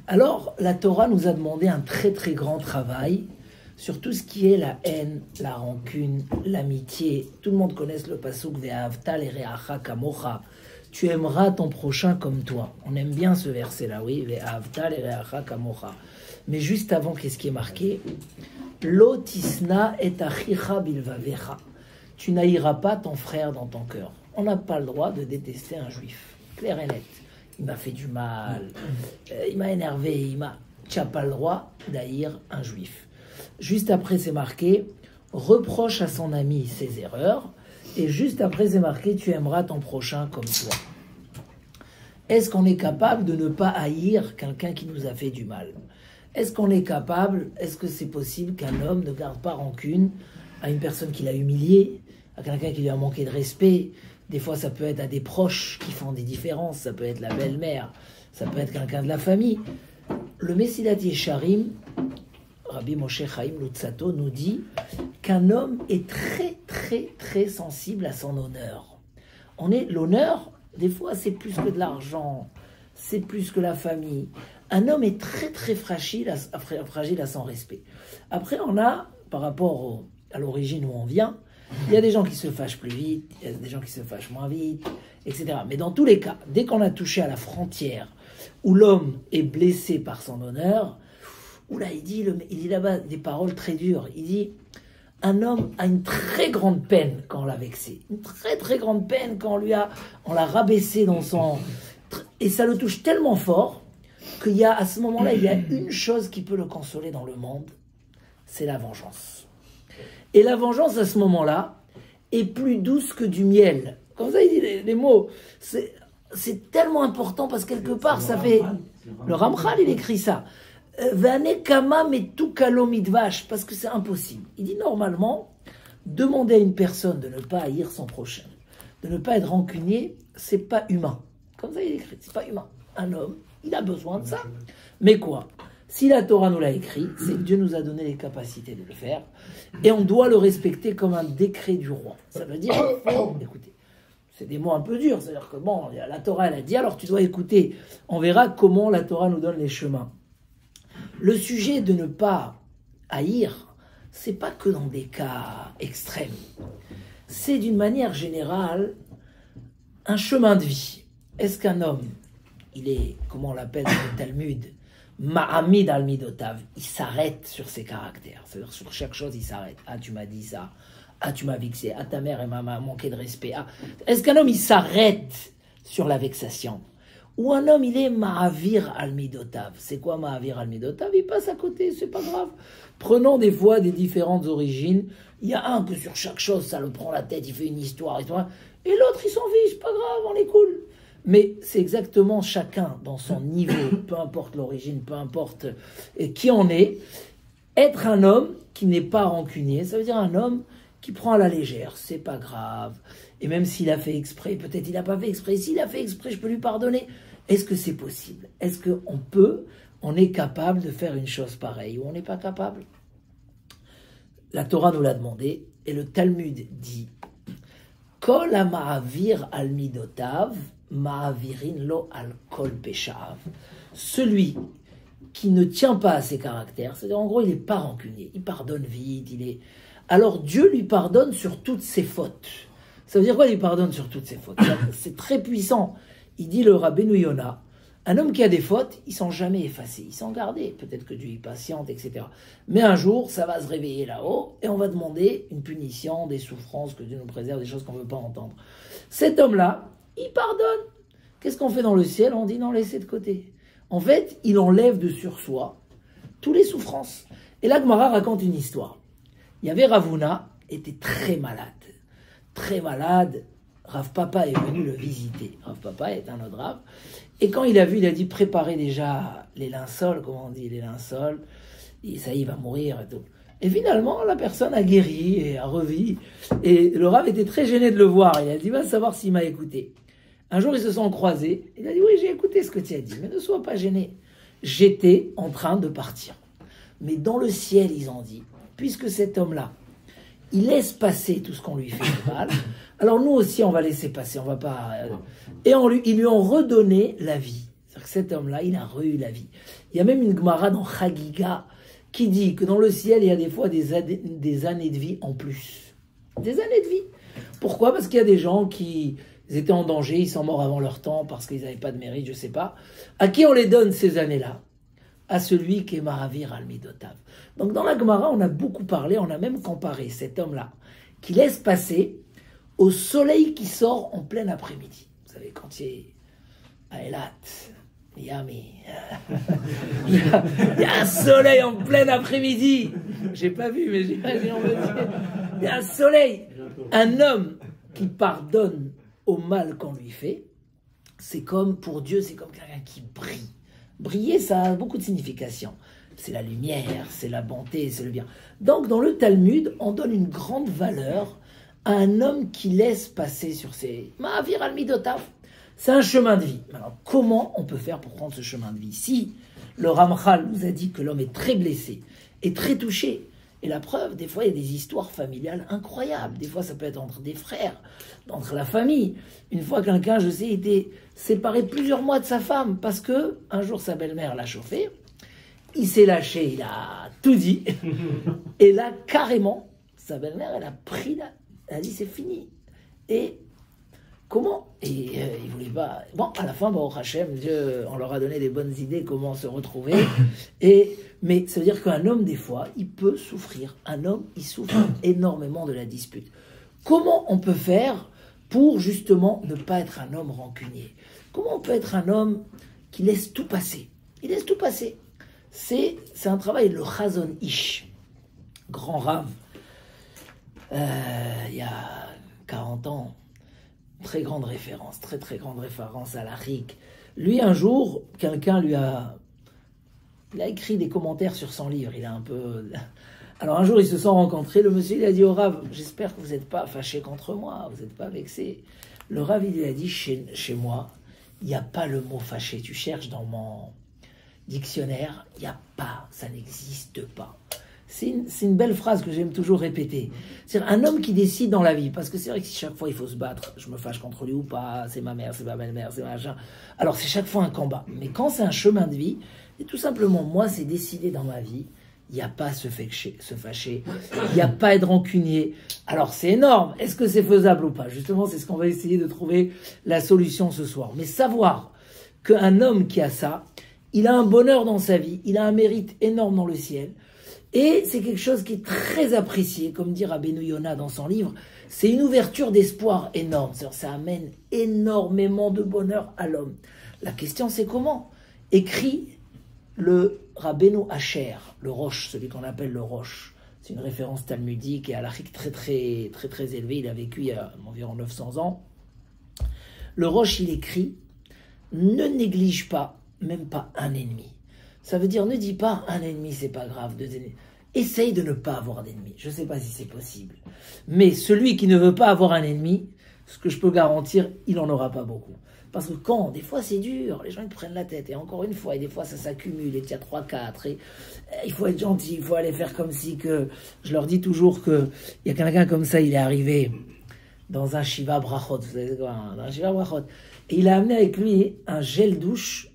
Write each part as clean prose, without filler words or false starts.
Alors, la Torah nous a demandé un très très grand travail sur tout ce qui est la haine, la rancune, l'amitié. Tout le monde connaît le pasuk Ve'ahavta l'ereacha kamocha. Tu aimeras ton prochain comme toi. On aime bien ce verset-là, oui. Ve'ahavta l'ereacha kamocha. Mais juste avant, qu'est-ce qui est marqué? Lo tisna et achicha bilvavecha. Tu n'haïras pas ton frère dans ton cœur. On n'a pas le droit de détester un juif. Clair et net. Il m'a fait du mal, il m'a énervé, tu n'as pas le droit d'haïr un juif. Juste après, c'est marqué, reproche à son ami ses erreurs, et juste après, c'est marqué, tu aimeras ton prochain comme toi. Est-ce qu'on est capable de ne pas haïr quelqu'un qui nous a fait du mal? Est-ce qu'on est capable, est-ce que c'est possible qu'un homme ne garde pas rancune à une personne qui l'a humilié, à quelqu'un qui lui a manqué de respect? Des fois, ça peut être à des proches qui font des différences, ça peut être la belle-mère, ça peut être quelqu'un de la famille. Le Mesilat Yesharim, Rabbi Moshe Chaim Luzzatto, nous dit qu'un homme est très, très, très sensible à son honneur. L'honneur, des fois, c'est plus que de l'argent, c'est plus que la famille. Un homme est très, très fragile à son respect. Après, on a, par rapport à l'origine où on vient, il y a des gens qui se fâchent plus vite, il y a des gens qui se fâchent moins vite, etc. Mais dans tous les cas, dès qu'on a touché à la frontière où l'homme est blessé par son honneur, oula, il dit là-bas des paroles très dures. Il dit, un homme a une très grande peine quand on l'a vexé, une très très grande peine quand on l'a rabaissé dans son... Et ça le touche tellement fort à ce moment-là, il y a une chose qui peut le consoler dans le monde, c'est la vengeance. Et la vengeance, à ce moment-là, est plus douce que du miel. Comme ça, il dit les mots. C'est tellement important parce que quelque part, ça fait... Le Ramchal, il écrit ça. Vanekama metukalo midvash, parce que c'est impossible. Il dit normalement, demander à une personne de ne pas haïr son prochain, de ne pas être rancunier, c'est pas humain. Comme ça, il écrit, c'est pas humain. Un homme, il a besoin de ça. Mais quoi? Si la Torah nous l'a écrit, c'est que Dieu nous a donné les capacités de le faire, et on doit le respecter comme un décret du roi. Ça veut dire, écoutez, c'est des mots un peu durs, c'est-à-dire que bon, la Torah elle a dit, alors tu dois écouter. On verra comment la Torah nous donne les chemins. Le sujet de ne pas haïr, c'est pas que dans des cas extrêmes. C'est d'une manière générale un chemin de vie. Est-ce qu'un homme, il est, comment on l'appelle dans le Talmud, Ma'amid al-Midotav, il s'arrête sur ses caractères. C'est-à-dire sur chaque chose, il s'arrête. Ah, tu m'as dit ça. Ah, tu m'as vexé. Ah, ta mère m'a manqué de respect. Ah. Est-ce qu'un homme, il s'arrête sur la vexation? Ou un homme, il est Ma'avir al-Midotav. C'est quoi Ma'avir al-Midotav? Il passe à côté, c'est pas grave. Prenons des fois des différentes origines. Il y a un que sur chaque chose, ça le prend la tête, il fait une histoire. Et l'autre, il s'en fiche, pas grave, on est cool. Mais c'est exactement chacun dans son niveau, peu importe l'origine, peu importe qui on est. Être un homme qui n'est pas rancunier, ça veut dire un homme qui prend à la légère, c'est pas grave. Et même s'il a fait exprès, peut-être il n'a pas fait exprès. S'il a fait exprès, je peux lui pardonner. Est-ce que c'est possible? Est-ce on est capable de faire une chose pareille ou on n'est pas capable? La Torah nous l'a demandé et le Talmud dit Kol ha'ma'avir al midotav ma'avirin lo al kol peshav. Celui qui ne tient pas à ses caractères, c'est-à-dire en gros il n'est pas rancunier, il pardonne vite, alors Dieu lui pardonne sur toutes ses fautes. Ça veut dire quoi, il lui pardonne sur toutes ses fautes? C'est très puissant. Il dit le Rabbeinu Yona, un homme qui a des fautes, ils ne sont jamais effacés, ils sont gardés. Peut-être que Dieu est patiente, etc. Mais un jour, ça va se réveiller là-haut et on va demander une punition, des souffrances, que Dieu nous préserve, des choses qu'on ne veut pas entendre. Cet homme-là, il pardonne. Qu'est-ce qu'on fait dans le ciel? On dit non, laissez de côté. En fait, il enlève de sur soi toutes les souffrances. Et là, Gemara raconte une histoire. Il y avait Ravuna, était très malade. Très malade. Rav Papa est venu le visiter. Rav Papa est un autre Rav. Et quand il a vu, il a dit préparez déjà les linceuls, comment on dit, les linceuls. Et ça y est, il va mourir et tout. Et finalement, la personne a guéri et a revu. Et le Rav était très gêné de le voir. Il a dit va savoir s'il m'a écouté. Un jour, ils se sont croisés. Il a dit oui, j'ai écouté ce que tu as dit, mais ne sois pas gêné. J'étais en train de partir. Mais dans le ciel, ils ont dit, puisque cet homme-là, il laisse passer tout ce qu'on lui fait de mal, alors nous aussi, on va laisser passer, on va pas... Et ils lui ont redonné la vie. que cet homme-là, il a eu la vie. Il y a même une Gemara dans Chagiga qui dit que dans le ciel, il y a des fois des années de vie en plus. Des années de vie. Pourquoi? Parce qu'il y a des gens qui étaient en danger, ils sont morts avant leur temps parce qu'ils n'avaient pas de mérite, je ne sais pas. À qui on les donne ces années-là? À celui qui est Mahavir al-Midotav. Donc dans la Gemara, on a beaucoup parlé, on a même comparé cet homme-là, qui laisse passer au soleil qui sort en plein après-midi. Vous savez, quand il est à Eilat, Miami, il y a un soleil en plein après-midi. J'ai pas vu, mais j'imagine, on me dit. Il y a un soleil. Un homme qui pardonne au mal qu'on lui fait, c'est comme, pour Dieu, c'est comme quelqu'un qui brille. Briller, ça a beaucoup de significations. C'est la lumière, c'est la bonté, c'est le bien. Donc, dans le Talmud, on donne une grande valeur à un homme qui laisse passer sur ses Ma'avir al-Midotav. C'est un chemin de vie. Alors, comment on peut faire pour prendre ce chemin de vie? Si le Ramchal nous a dit que l'homme est très blessé et très touché, et la preuve, des fois, il y a des histoires familiales incroyables. Des fois, ça peut être entre des frères, entre la famille. Une fois, quelqu'un, je sais, était séparé plusieurs mois de sa femme parce que un jour, sa belle-mère l'a chauffé. Il s'est lâché, il a tout dit. Et là, carrément, sa belle-mère, elle a pris elle a dit, c'est fini. Et comment? Et il voulait pas. Bon, à la fin, au Hachem, Dieu, on leur a donné des bonnes idées comment se retrouver. Mais ça veut dire qu'un homme, des fois, il peut souffrir. Un homme, il souffre énormément de la dispute. Comment on peut faire pour justement ne pas être un homme rancunier? Comment on peut être un homme qui laisse tout passer? Il laisse tout passer. C'est un travail, le Chazon Ish, grand rave, il y a 40 ans. Très grande référence, très très grande référence à l'Arik. Lui, un jour, quelqu'un il a écrit des commentaires sur son livre. Il a un peu. Alors un jour, ils se sont rencontrés. Le monsieur, il a dit au Rav, j'espère que vous n'êtes pas fâché contre moi, vous n'êtes pas vexé. Le Rav, il lui a dit, chez moi, il n'y a pas le mot fâché. Tu cherches dans mon dictionnaire, il n'y a pas, ça n'existe pas. C'est une belle phrase que j'aime toujours répéter. C'est-à-dire un homme qui décide dans la vie, parce que c'est vrai que si chaque fois il faut se battre, je me fâche contre lui ou pas, c'est ma mère, c'est ma belle-mère, c'est machin. Alors c'est chaque fois un combat. Mais quand c'est un chemin de vie, et tout simplement moi c'est décidé dans ma vie, il n'y a pas se fâcher, il n'y a pas être rancunier. Alors c'est énorme, est-ce que c'est faisable ou pas? Justement c'est ce qu'on va essayer de trouver la solution ce soir. Mais savoir qu'un homme qui a ça, il a un bonheur dans sa vie, il a un mérite énorme dans le ciel. Et c'est quelque chose qui est très apprécié, comme dit Rabbeinu Yona dans son livre, c'est une ouverture d'espoir énorme, ça amène énormément de bonheur à l'homme. La question c'est comment? Écrit le Rabbeinu Asher, le Roche, celui qu'on appelle le Roche, c'est une référence talmudique et halachique très très très très élevée, il a vécu il y a environ 900 ans. Le Roche il écrit, ne néglige pas, même pas un ennemi. Ça veut dire, ne dis pas, un ennemi, c'est pas grave. Essaye de ne pas avoir d'ennemi. Je ne sais pas si c'est possible. Mais celui qui ne veut pas avoir un ennemi, ce que je peux garantir, il n'en aura pas beaucoup. Parce que quand, des fois c'est dur, les gens ils prennent la tête. Et encore une fois, et des fois ça s'accumule, et il y a 3, 4. Et il faut être gentil, il faut aller faire comme si que... Je leur dis toujours qu'il y a quelqu'un comme ça, il est arrivé dans un Shiva Brachot. Vous savez quoi, dans un Shiva Brachot. Et il a amené avec lui un gel douche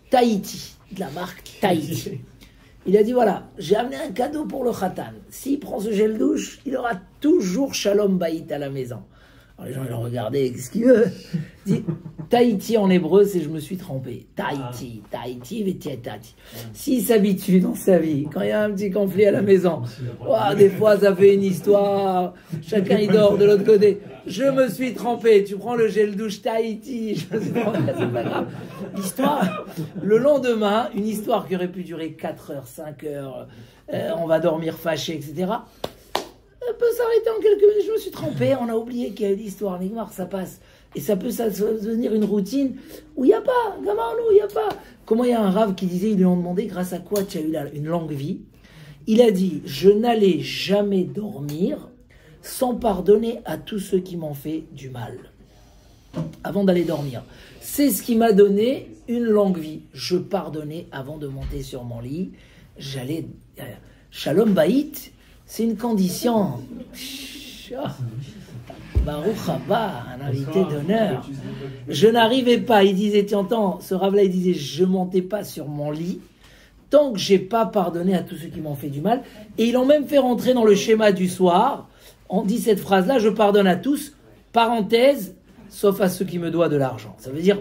Tahiti, de la marque Tahiti. Il a dit, voilà, j'ai amené un cadeau pour le Khatan. S'il prend ce gel douche, il aura toujours Shalom Bayit à la maison. Alors les gens, ils l'ont regardé, qu'est-ce qu'il veut? Il dit, Tahiti en hébreu, c'est je me suis trompé. Tahiti, Tahiti, Vetietati. S'il s'habitue dans sa vie, quand il y a un petit conflit à la maison, oh, des fois ça fait une histoire, chacun il dort de l'autre côté. Je me suis trompé, tu prends le gel douche Tahiti, je me suis trompé, c'est pas grave. L'histoire, le lendemain, une histoire qui aurait pu durer 4 heures, 5 heures, on va dormir fâché, etc. Elle peut s'arrêter en quelques minutes, je me suis trompé, on a oublié qu'il y a l'histoire, l'igmar, ça passe. Et ça peut devenir une routine où il n'y a pas, il n'y a pas. Comment il y a un rave qui disait, ils lui ont demandé grâce à quoi tu as eu une longue vie. Il a dit, je n'allais jamais dormir sans pardonner à tous ceux qui m'ont fait du mal. Avant d'aller dormir. C'est ce qui m'a donné une longue vie. Je pardonnais avant de monter sur mon lit. J'allais... Shalom Bayit, c'est une condition... Baruch Haba, un invité d'honneur. Je n'arrivais pas, il disait, tu entends, ce Rav-là, il disait, je montais pas sur mon lit tant que j'ai pas pardonné à tous ceux qui m'ont fait du mal. Et ils l'ont même fait rentrer dans le schéma du soir. On dit cette phrase-là, je pardonne à tous, parenthèse, sauf à ceux qui me doivent de l'argent. Ça veut dire,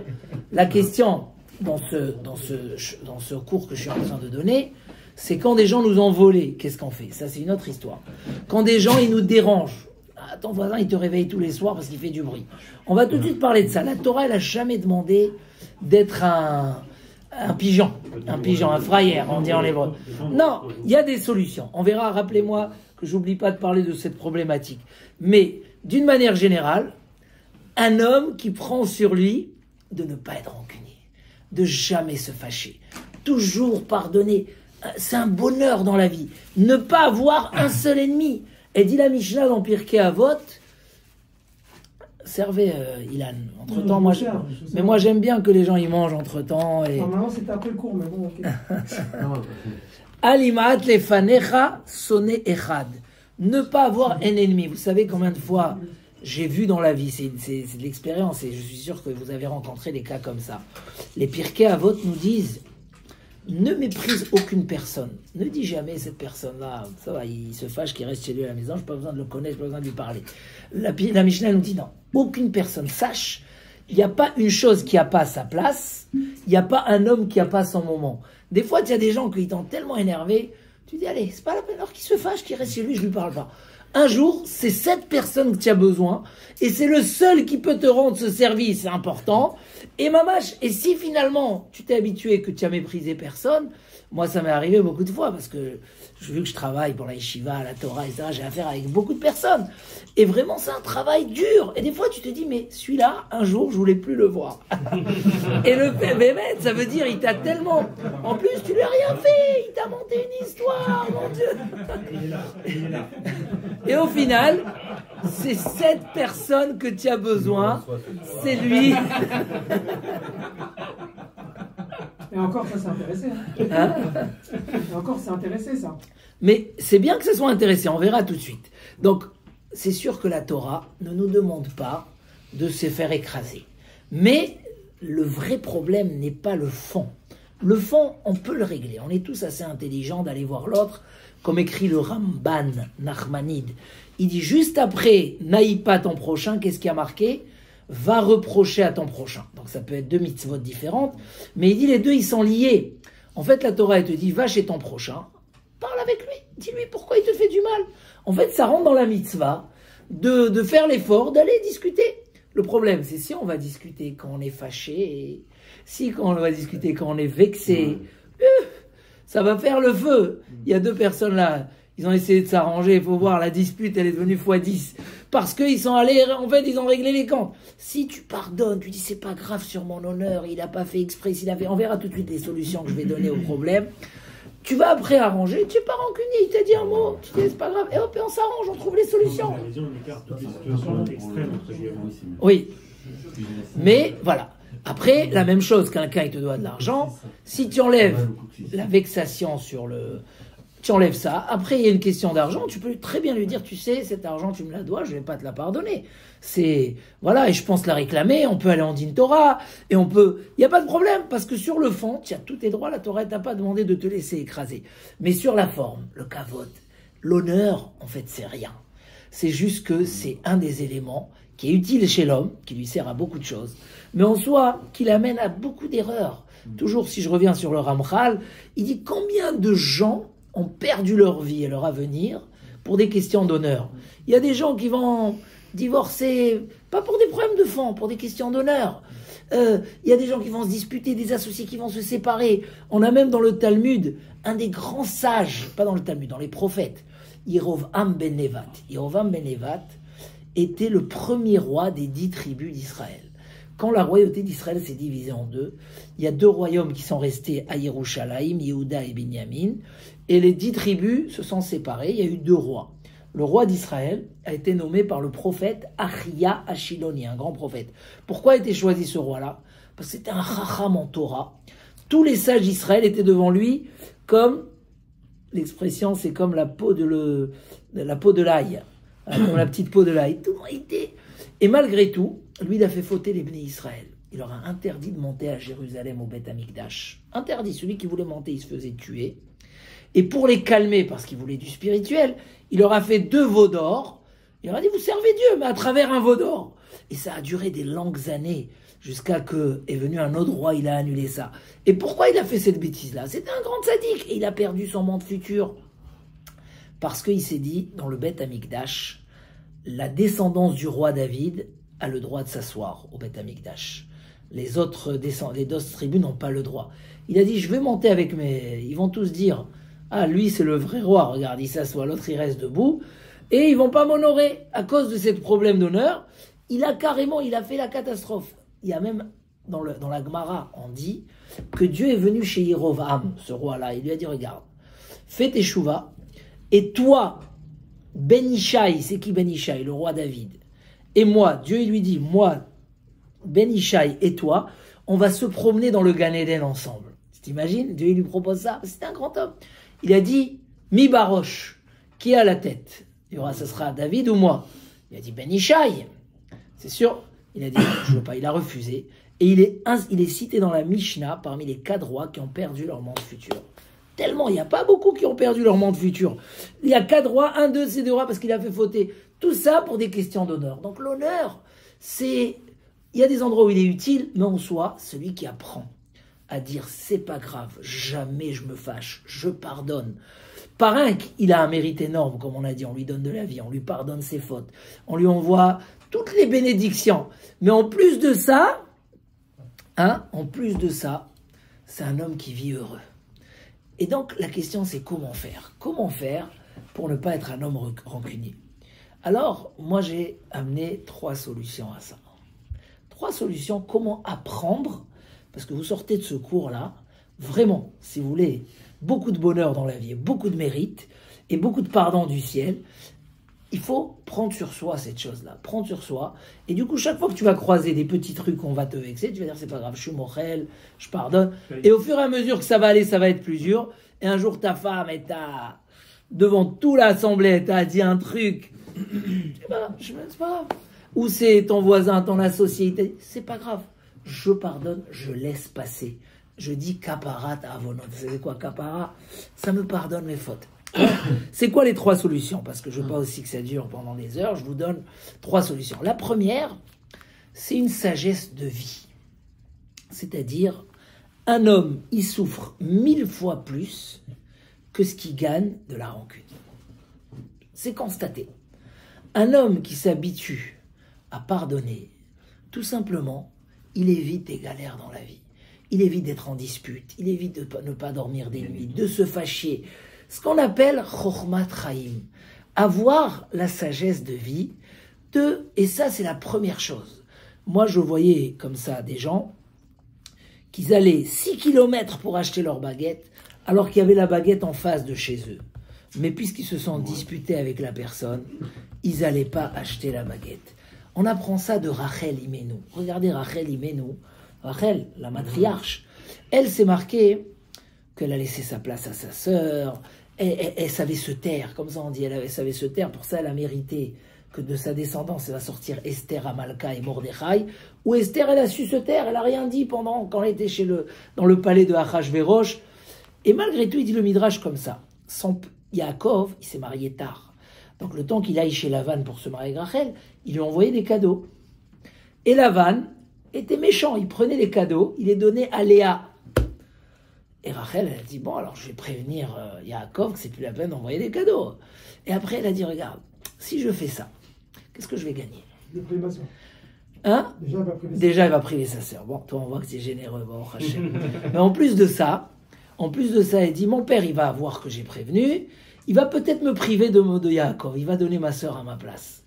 la question dans ce cours que je suis en train de donner, c'est quand des gens nous ont volé, qu'est-ce qu'on fait? Ça, c'est une autre histoire. Quand des gens, ils nous dérangent. Ah, ton voisin, il te réveille tous les soirs parce qu'il fait du bruit. On va tout de suite parler de ça. La Torah, elle n'a jamais demandé d'être un pigeon, un frayeur, on dit en hébreu. Non, il y a des solutions. On verra, rappelez-moi que j'oublie pas de parler de cette problématique. Mais, d'une manière générale, un homme qui prend sur lui de ne pas être rancunier, de jamais se fâcher, toujours pardonner. C'est un bonheur dans la vie. Ne pas avoir un seul ennemi. Et dit la Mishnah dans Pirkei Avot, servez Ilan, entre-temps, moi j'aime bien que les gens y mangent entre-temps. Et... Normalement c'était après le cours, mais bon, ok. Alimat lefanecha sonne echad. Ne pas avoir un ennemi. Vous savez combien de fois j'ai vu dans la vie, c'est de l'expérience, et je suis sûr que vous avez rencontré des cas comme ça. Les Pirkei Avot nous disent, ne méprise aucune personne. Ne dis jamais cette personne-là, ça va, il se fâche qu'il reste chez lui à la maison, je n'ai pas besoin de le connaître, je n'ai pas besoin de lui parler. La Mishnah nous dit non, aucune personne. Sache, il n'y a pas une chose qui n'a pas sa place, il n'y a pas un homme qui n'a pas son moment. Des fois, il y a des gens qui t'ont tellement énervé, tu dis allez, c'est pas la peine, alors qu'il se fâche, qu'il reste chez lui, je ne lui parle pas. Un jour, c'est cette personne que tu as besoin, et c'est le seul qui peut te rendre ce service important. Et mamache, et si finalement tu t'es habitué que tu as méprisé personne, moi ça m'est arrivé beaucoup de fois, parce que vu que je travaille pour la yeshiva, la Torah, etc., j'ai affaire avec beaucoup de personnes. Et vraiment, c'est un travail dur. Et des fois, tu te dis, mais celui-là, un jour, je voulais plus le voir. Et le Bémet, ça veut dire, il t'a tellement... En plus, tu lui as rien fait. Il t'a monté une histoire, mon Dieu. Et au final, c'est cette personne que tu as besoin. C'est lui. Et encore, ça, c'est intéressé. Hein, et encore, c'est intéressé, ça. Mais c'est bien que ça soit intéressé, on verra tout de suite. Donc, c'est sûr que la Torah ne nous demande pas de se faire écraser. Mais le vrai problème n'est pas le fond. Le fond, on peut le régler. On est tous assez intelligents d'aller voir l'autre, comme écrit le Ramban Nachmanide. Il dit juste après, n'aille pas ton prochain, qu'est-ce qui a marqué ? Va reprocher à ton prochain. Donc ça peut être deux mitzvot différentes, mais il dit les deux ils sont liés. En fait la Torah elle te dit va chez ton prochain, parle avec lui, dis-lui pourquoi il te fait du mal. En fait ça rentre dans la mitzvah de faire l'effort d'aller discuter. Le problème c'est si on va discuter quand on est fâché, si quand on va discuter quand on est vexé, ça va faire le feu. Il y a deux personnes là, ils ont essayé de s'arranger, il faut voir, la dispute elle est devenue x10. Parce qu'ils sont allés, en fait, ils ont réglé les comptes. Si tu pardonnes, tu dis c'est pas grave sur mon honneur, il n'a pas fait exprès, on verra tout de suite les solutions que je vais donner au problème. Tu vas après arranger, tu n'es pas rancunier, il t'a dit un mot, tu dis c'est pas grave, et hop, et on s'arrange, on trouve les solutions. Oui. Mais voilà. Après, la même chose, quelqu'un il te doit de l'argent, si tu enlèves la vexation sur le... Tu enlèves ça, après il y a une question d'argent, tu peux très bien lui dire, tu sais, cet argent tu me la dois, je vais pas te la pardonner. C'est, voilà, et je pense la réclamer, on peut aller en din Torah, et on peut, il n'y a pas de problème, parce que sur le fond, tu as tous tes droits, la Torah t'a pas demandé de te laisser écraser. Mais sur la forme, le kavod, l'honneur, en fait c'est rien. C'est juste que c'est un des éléments qui est utile chez l'homme, qui lui sert à beaucoup de choses, mais en soi, qui l'amène à beaucoup d'erreurs. Toujours, si je reviens sur le Ramchal, il dit combien de gens ont perdu leur vie et leur avenir pour des questions d'honneur. Il y a des gens qui vont divorcer, pas pour des problèmes de fond, pour des questions d'honneur. Il y a des gens qui vont se disputer, des associés qui vont se séparer. On a même dans le Talmud, un des grands sages, pas dans le Talmud, dans les prophètes, Yerovam ben Nevat. Yerovam ben Nevat était le premier roi des 10 tribus d'Israël. Quand la royauté d'Israël s'est divisée en deux, il y a 2 royaumes qui sont restés à Yerushalayim, Yehuda et Binyamin, et les 10 tribus se sont séparées, il y a eu 2 rois. Le roi d'Israël a été nommé par le prophète Achia Ashiloni, un grand prophète. Pourquoi a été choisi ce roi-là? Parce que c'était un chacham en Torah. Tous les sages d'Israël étaient devant lui comme, l'expression c'est comme la peau de l'ail, comme la petite peau de l'ail. Tout le monde était... Et malgré tout, lui, il a fait fauter les Bnei Israël. Il leur a interdit de monter à Jérusalem au Beth Amikdash. Interdit. Celui qui voulait monter, il se faisait tuer. Et pour les calmer, parce qu'il voulait du spirituel, il leur a fait 2 veaux d'or. Il leur a dit, vous servez Dieu, mais à travers un veau d'or. Et ça a duré des longues années, jusqu'à que est venu un autre roi, il a annulé ça. Et pourquoi il a fait cette bêtise-là? C'était un grand sadique, et il a perdu son monde futur. Parce qu'il s'est dit, dans le Beth Amikdash, la descendance du roi David a le droit de s'asseoir au Beth Amikdash. Les autres tribus n'ont pas le droit. Il a dit, je vais monter avec mes... Ils vont tous dire, ah, lui, c'est le vrai roi, regarde, il s'assoit, l'autre, il reste debout. Et ils vont pas m'honorer. À cause de ce problème d'honneur, il a fait la catastrophe. Il y a même, dans la Gemara, on dit que Dieu est venu chez Yerovam, ce roi-là. Il lui a dit, regarde, fais tes chouvas, et toi, Ben Ishaï, c'est qui Ben Ishaï, le roi David, et moi, Dieu il lui dit, moi, Ben Ishaï et toi, on va se promener dans le Gan Eden ensemble. Tu t'imagines? Dieu il lui propose ça. C'était un grand homme. Il a dit, Mi Baroche, qui est à la tête? Il y aura, ce sera David ou moi? Il a dit Ben Ishaï. C'est sûr. Il a dit, je veux pas. Il a refusé. Et il est cité dans la Mishnah parmi les 4 rois qui ont perdu leur monde futur. Tellement, il n'y a pas beaucoup qui ont perdu leur monde futur. Il y a 4 rois, un de ces 2 rois parce qu'il a fait fauter. Tout ça pour des questions d'honneur. Donc l'honneur, c'est... Il y a des endroits où il est utile, mais en soi, celui qui apprend à dire c'est pas grave, jamais je me fâche, je pardonne. Par un, il a un mérite énorme, comme on a dit, on lui donne de la vie, on lui pardonne ses fautes, on lui envoie toutes les bénédictions. Mais en plus de ça, c'est un homme qui vit heureux. Et donc la question c'est comment faire? Comment faire pour ne pas être un homme rancunier? Alors, moi j'ai amené 3 solutions à ça. 3 solutions, comment apprendre, parce que vous sortez de ce cours-là, vraiment, si vous voulez, beaucoup de bonheur dans la vie, beaucoup de mérite, et beaucoup de pardon du ciel, il faut prendre sur soi cette chose-là, prendre sur soi, et du coup, chaque fois que tu vas croiser des petits trucs qu'on va te vexer, tu vas dire, c'est pas grave, je suis mochel, je pardonne, et au fur et à mesure que ça va aller, ça va être plus dur, et un jour, ta femme, devant toute l'assemblée, elle t'a dit un truc, c'est pas grave. Ou c'est ton voisin, ton associé, c'est pas grave. Je pardonne, je laisse passer. Je dis kaparat avonot. Vous savez quoi, kapara? Ça me pardonne mes fautes. C'est quoi les 3 solutions? Parce que je veux pas aussi que ça dure pendant des heures. Je vous donne 3 solutions. La première, c'est une sagesse de vie. C'est-à-dire, un homme, il souffre 1000 fois plus que ce qu'il gagne de la rancune. C'est constaté. Un homme qui s'habitue à pardonner, tout simplement, il évite des galères dans la vie. Il évite d'être en dispute, il évite de ne pas dormir des nuits, de se fâcher. Ce qu'on appelle Chokhmat Chaim, avoir la sagesse de vie, et ça c'est la première chose. Moi je voyais comme ça des gens qui allaient 6 km pour acheter leur baguette, alors qu'il y avait la baguette en face de chez eux. Mais puisqu'ils se sont disputés avec la personne, ils n'allaient pas acheter la baguette. On apprend ça de Rachel Imenu. Regardez Rachel Imenu. Rachel, la matriarche, elle s'est marquée qu'elle a laissé sa place à sa sœur. Elle savait se taire, comme ça on dit, elle savait se taire. Pour ça, elle a mérité que de sa descendance, elle va sortir Esther, Amalka et Mordechai. Où Esther, elle a su se taire, elle n'a rien dit quand elle était dans le palais de Achashverosh. Et malgré tout, il dit le Midrash comme ça. Yaakov, il s'est marié tard. Donc le temps qu'il aille chez Lavan pour se marier avec Rachel, il lui a envoyé des cadeaux. Et Lavan était méchant, il prenait les cadeaux, il les donnait à Léa. Et Rachel, elle a dit, bon, alors je vais prévenir Yaakov que c'est plus la peine d'envoyer des cadeaux. Et après, elle a dit, regarde, si je fais ça, qu'est-ce que je vais gagner? De priver ma soeur. Hein? Déjà, elle va priver sa sœur. Bon, toi, on voit que c'est généreux, bon, Hachem. Mais en plus de ça, elle dit, mon père, il va voir que j'ai prévenu, il va peut-être me priver de Yaakov, il va donner ma sœur à ma place.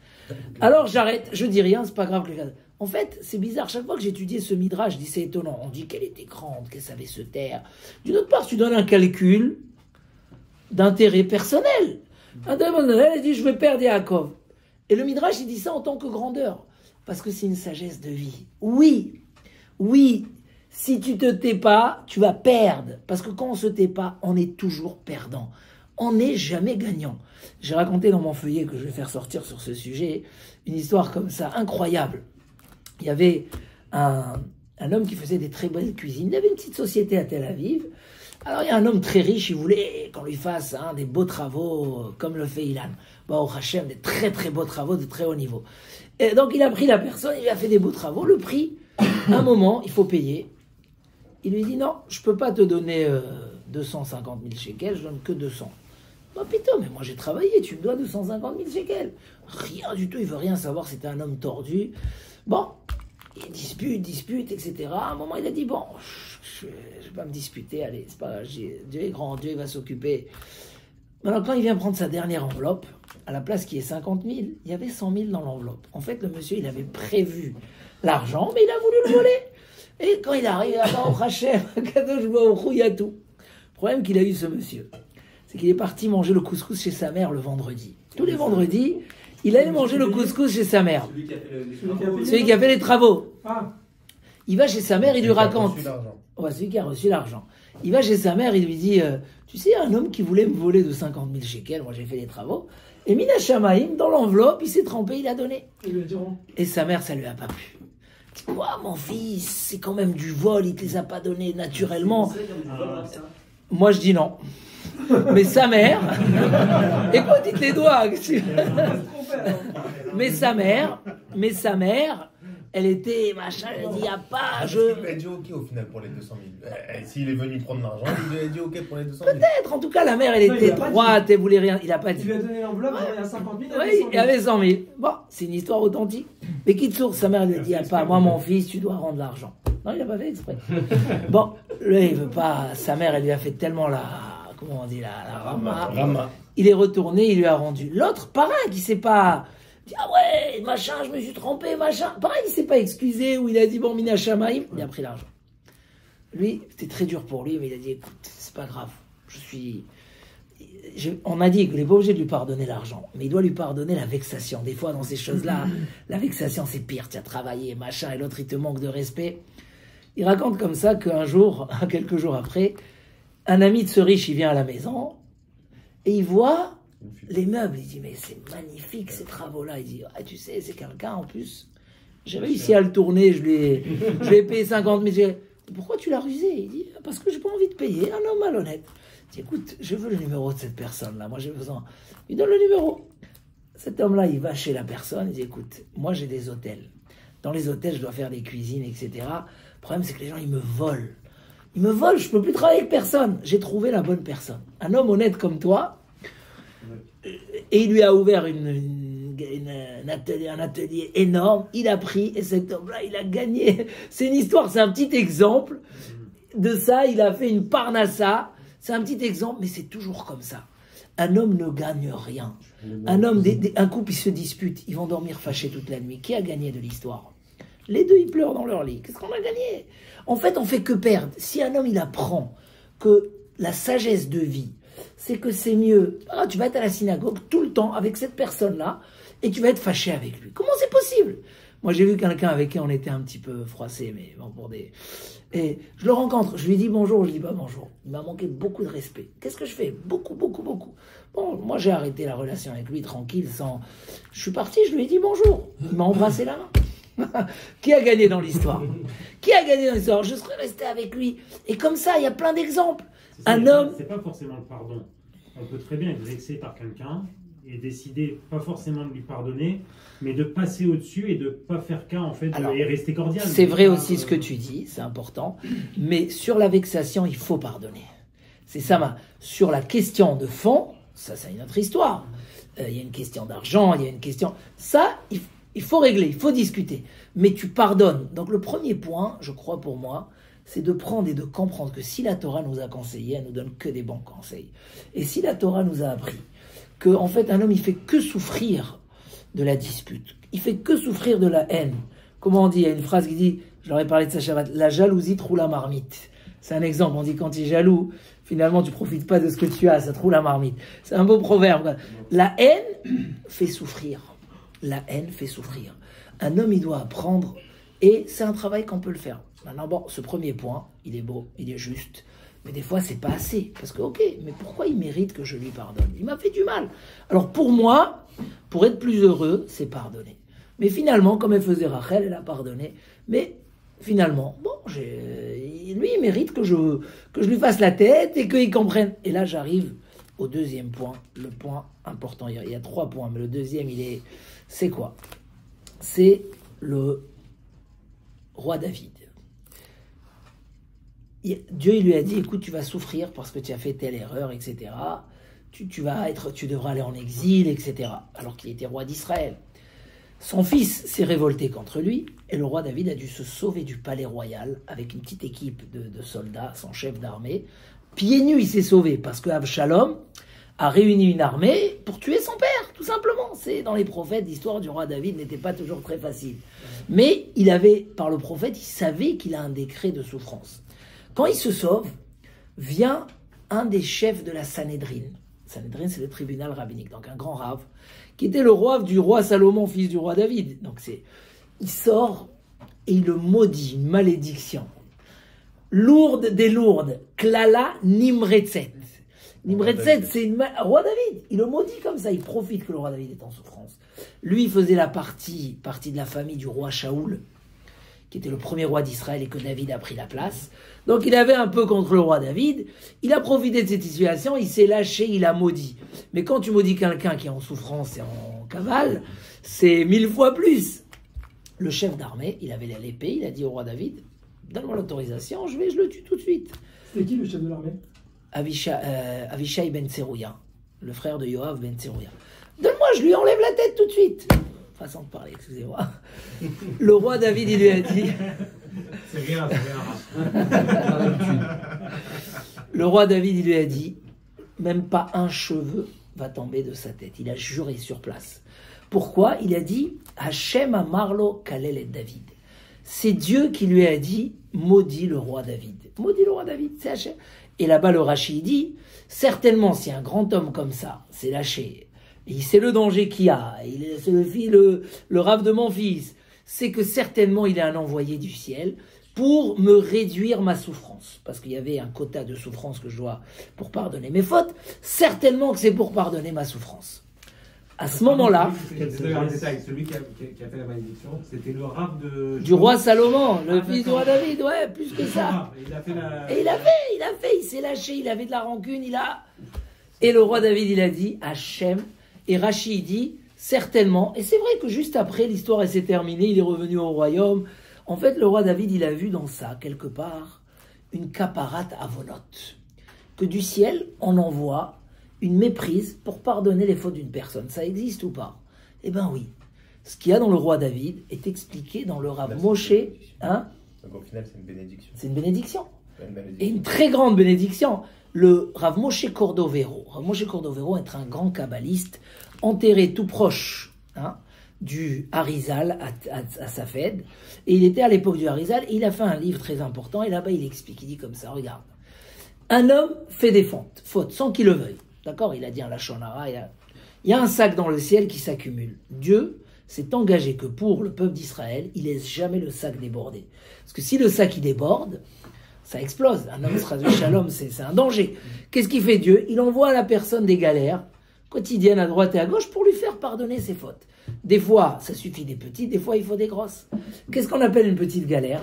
Alors j'arrête, je dis rien, c'est pas grave. En fait, c'est bizarre, chaque fois que j'étudiais ce midrash, je dis c'est étonnant, on dit qu'elle était grande, qu'elle savait se taire. D'une autre part, tu donnes un calcul d'intérêt personnel. Elle dit, je vais perdre Yaakov. Et le midrash, il dit ça en tant que grandeur, parce que c'est une sagesse de vie. Oui, si tu te tais pas, tu vas perdre, parce que quand on se tait pas, on est toujours perdant. On n'est jamais gagnant. J'ai raconté dans mon feuillet que je vais faire sortir sur ce sujet une histoire comme ça, incroyable. Il y avait un homme qui faisait des très belles cuisines. Il avait une petite société à Tel Aviv. Alors il y a un homme très riche, il voulait qu'on lui fasse des beaux travaux comme le fait Ilan. Bon, Hachem, des très très beaux travaux de très haut niveau. Et donc il a pris la personne, il lui a fait des beaux travaux. Le prix, à un moment, il faut payer. Il lui dit non, je ne peux pas te donner 250 000 shekels, je donne que 200. Bah putain, mais moi j'ai travaillé, tu me dois 250 000 shekels. Rien du tout, il veut rien savoir, c'était un homme tordu. Bon, il dispute, etc. À un moment, il a dit, bon, je ne vais pas me disputer, allez, c'est pas grave, Dieu est grand, Dieu va s'occuper. Maintenant, quand il vient prendre sa dernière enveloppe, à la place qui est 50 000, il y avait 100 000 dans l'enveloppe. En fait, le monsieur, il avait prévu l'argent, mais il a voulu le voler. Et quand il arrive à au Hachem, Kadosh Baruch Hu, il y a tout. Le problème qu'il a eu, ce monsieur, c'est qu'il est parti manger le couscous chez sa mère le vendredi. Tous les vendredis, il allait manger le couscous chez sa mère. Celui qui a fait les travaux. Il va chez sa mère, il lui raconte. Celui qui a reçu l'argent. Il va chez sa mère, il lui dit, tu sais, il y a un homme qui voulait me voler de 50 000 shekels, moi j'ai fait les travaux. Et Mina Shamaïm, dans l'enveloppe, il s'est trempé, il a donné. Et sa mère, ça lui a pas plu. Quoi, mon fils, c'est quand même du vol, il te les a pas donnés naturellement. Moi je dis non. Mais sa mère, écoute, il te les doit. mais sa mère, elle était machin, elle a dit, y a pas, Il a dit ok au final pour les 200 000. S'il est venu prendre l'argent, il a dit ok pour les 200 000. Peut-être, en tout cas, la mère, elle était droite, elle voulait rien, il a pas dit. Il lui a donné l'enveloppe, il y a 50 000, oui, il y avait 100 000. Bon, c'est une histoire authentique. Mais qui de source, sa mère lui a dit, y a pas, moi mon fils, tu dois rendre l'argent. Non, il n'a pas fait exprès. Bon, lui, il veut pas, sa mère, elle lui a fait tellement comment on dit, la rama. Il est retourné, il lui a rendu. L'autre, pareil, qui sait pas, dit, ah ouais, machin, je me suis trompé, machin. Pareil, il s'est pas excusé, ou il a dit, bon, Mina Shamaïm, il a pris l'argent. Lui, c'était très dur pour lui, mais il a dit, écoute, c'est pas grave, on a dit qu'il n'est pas obligé de lui pardonner l'argent, mais il doit lui pardonner la vexation. Des fois, dans ces choses-là, la vexation, c'est pire. Tu as travaillé, machin, et l'autre, il te manque de respect. Il raconte comme ça qu'un jour, quelques jours après, un ami de ce riche, il vient à la maison, et il voit les meubles. Il dit, mais c'est magnifique, ces travaux-là. Il dit, ah, tu sais, c'est quelqu'un, en plus. J'ai réussi à le tourner, je lui ai payé 50 000. Pourquoi tu l'as rusé? Il dit, parce que j'ai pas envie de payer. Un homme malhonnête. Il dit, écoute, je veux le numéro de cette personne-là. Moi, j'ai besoin. Il donne le numéro. Cet homme-là, il va chez la personne. Il dit, écoute, moi, j'ai des hôtels. Dans les hôtels, je dois faire des cuisines, etc. Le problème, c'est que les gens, ils me volent. Ils me volent, je peux plus travailler avec personne. J'ai trouvé la bonne personne. Un homme honnête comme toi. Et il lui a ouvert un atelier énorme. Il a pris, et cet homme-là, il a gagné. C'est une histoire, c'est un petit exemple de ça. Il a fait une parnassa. C'est un petit exemple, mais c'est toujours comme ça. Un homme ne gagne rien. Un homme, un couple, ils se disputent. Ils vont dormir fâchés toute la nuit. Qui a gagné de l'histoire? Les deux, ils pleurent dans leur lit. Qu'est-ce qu'on a gagné? En fait, on fait que perdre. Si un homme, il apprend que la sagesse de vie, c'est que c'est mieux. Ah, tu vas être à la synagogue tout le temps avec cette personne-là et tu vas être fâché avec lui. Comment c'est possible? Moi, j'ai vu quelqu'un avec qui on était un petit peu froissé, mais bon, Et je le rencontre, je lui dis bonjour, je lui dis pas bonjour. Il m'a manqué beaucoup de respect. Qu'est-ce que je fais? Beaucoup. Bon, moi, j'ai arrêté la relation avec lui, tranquille, sans... Je suis parti, je lui ai dit bonjour. Il m'a embrassé la main. Qui a gagné dans l'histoire? Qui a gagné dans l'histoire? Je serais resté avec lui. Et comme ça, il y a plein d'exemples. Un homme... C'est pas forcément le pardon. On peut très bien être vexé par quelqu'un et décider, pas forcément de lui pardonner, mais de passer au-dessus et de pas faire cas, en fait, et rester cordial. C'est vrai aussi ce que tu dis, c'est important. Mais sur la vexation, il faut pardonner. C'est ça, sur la question de fond, ça, c'est une autre histoire. Il y a une question d'argent, il y a une question... Ça, il faut régler, il faut discuter. Mais tu pardonnes. Donc le premier point, je crois pour moi, c'est de prendre et de comprendre que si la Torah nous a conseillé, elle nous donne que des bons conseils. Et si la Torah nous a appris que, en fait, un homme, il fait que souffrir de la dispute. Il fait que souffrir de la haine. Comment on dit? Il y a une phrase qui dit, je leur ai parlé de ça Shabbat, la jalousie te roule la marmite. C'est un exemple. On dit quand tu es jaloux, finalement, tu profites pas de ce que tu as, ça te roule la marmite. C'est un beau proverbe. La haine fait souffrir. La haine fait souffrir. Un homme, il doit apprendre, et c'est un travail qu'on peut le faire. Maintenant, bon, ce premier point, il est beau, il est juste. Mais des fois, c'est pas assez. Parce que, ok, mais pourquoi il mérite que je lui pardonne? Il m'a fait du mal. Alors pour moi, pour être plus heureux, c'est pardonner. Mais finalement, comme elle faisait Rachel, elle a pardonné. Mais finalement, bon, lui, il mérite que je lui fasse la tête et qu'il comprenne. Et là, j'arrive au deuxième point, le point important. Il y a 3 points, mais le deuxième, c'est quoi? C'est le roi David. Dieu il lui a dit, écoute, tu vas souffrir parce que tu as fait telle erreur, etc. Tu devras aller en exil, etc. Alors qu'il était roi d'Israël. Son fils s'est révolté contre lui, et le roi David a dû se sauver du palais royal avec une petite équipe de soldats, son chef d'armée. Pieds nus, il s'est sauvé parce que Avshalom a réuni une armée pour tuer son père, tout simplement. C'est dans les prophètes, l'histoire du roi David n'était pas toujours très facile. Mais par le prophète, il savait qu'il a un décret de souffrance. Quand il se sauve, vient un des chefs de la Sanhédrin. Sanhédrin, c'est le tribunal rabbinique, donc un grand rave, qui était le roi du roi Salomon, fils du roi David. Donc il sort et il le maudit, une malédiction. Lourde des lourdes, Klala Nimretzet. Nimretzet, c'est roi David. Il le maudit comme ça, il profite que le roi David est en souffrance. Lui, il faisait la partie de la famille du roi Shaoul, qui était le premier roi d'Israël et que David a pris la place. Donc il avait un peu contre le roi David, il a profité de cette situation, il s'est lâché, il a maudit. Mais quand tu maudis quelqu'un qui est en souffrance et en cavale, c'est 1000 fois plus. Le chef d'armée, il avait l'épée, il a dit au roi David, donne-moi l'autorisation, je le tue tout de suite. C'était qui le chef de l'armée? Avishai ben Tserouya, le frère de Yoav ben Tserouya. Donne-moi, je lui enlève la tête tout de suite. Façon de parler, excusez-moi. Le roi David, il lui a dit... C'est rien, c'est rien. Le roi David, il lui a dit, même pas un cheveu va tomber de sa tête. Il a juré sur place. Pourquoi? Il a dit, Hachem amarlo kalel et David. C'est Dieu qui lui a dit, maudit le roi David. Maudit le roi David, c'est Hachem. Et là-bas, le Rashi dit, certainement, si un grand homme comme ça s'est lâché, et c'est le danger qu'il y a, c'est le rave de mon fils, c'est que certainement il est un envoyé du ciel pour me réduire ma souffrance. Parce qu'il y avait un quota de souffrance que je dois pour pardonner mes fautes. Certainement que c'est pour pardonner ma souffrance. À ce moment-là... Celui qui a fait la malédiction, c'était le rave du roi Salomon, le fils du roi David, ouais, plus que ça. Il s'est lâché, il avait de la rancune, Et le roi David, il a dit, Hachem, et Rashi dit, certainement, et c'est vrai que juste après, l'histoire elle s'est terminée, il est revenu au royaume. En fait, le roi David, il a vu dans ça, quelque part, une caparat avonote. Que du ciel, on envoie une méprise pour pardonner les fautes d'une personne. Ça existe ou pas? Eh bien oui. Ce qu'il y a dans le roi David est expliqué dans le Rav Moshe. Hein? Donc au final, c'est une bénédiction. C'est une bénédiction. Et une très grande bénédiction. Le Rav Moshe Cordovero. Rav Moshe Cordovero est un grand kabbaliste, enterré tout proche du Harizal à Safed. Et il était à l'époque du Harizal, et il a fait un livre très important, et là-bas il explique, il dit comme ça, regarde. Un homme fait des fautes, sans qu'il le veuille. D'accord? Il a dit un lachon hara, il y a un sac dans le ciel qui s'accumule. Dieu s'est engagé que pour le peuple d'Israël, il laisse jamais le sac déborder. Parce que si le sac il déborde, ça explose. Un homme sera de shalom, c'est un danger. Qu'est-ce qu'il fait Dieu? Il envoie à la personne des galères quotidiennes à droite et à gauche pour lui faire pardonner ses fautes. Des fois, ça suffit des petites, des fois, il faut des grosses. Qu'est-ce qu'on appelle une petite galère?